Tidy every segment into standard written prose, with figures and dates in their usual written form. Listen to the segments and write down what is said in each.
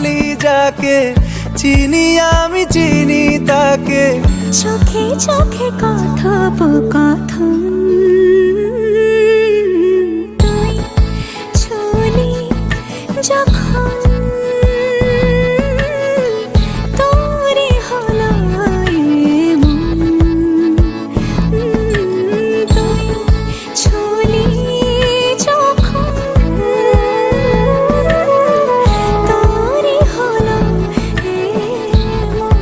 বলি যাকে, চিনি আমি চিনি তাকে। চোখে চোখে কথোপকথন, তুই ছুলি যখন তোরে হলো এমন, তুই ছুলি যখন তোরে হলো এমন।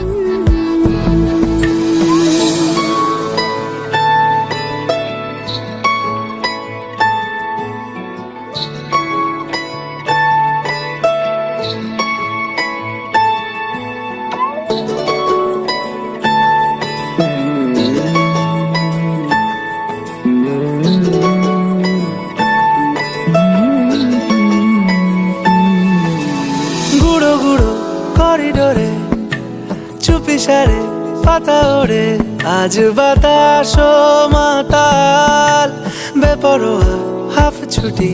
গুঁড়ো গুঁড়ো করিডোরে চুপি সারে পাতা ওড়ে, আজ বাতাস মাতাল বেপরোয়া হাফ ছুটি,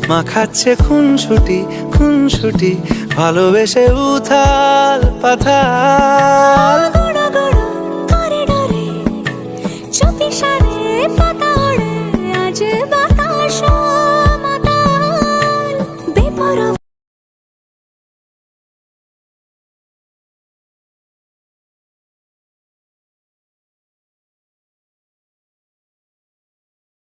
মাখাচ্ছে খুনসুটি খুনসুটি, ভালোবেসে উথাল পাথাল।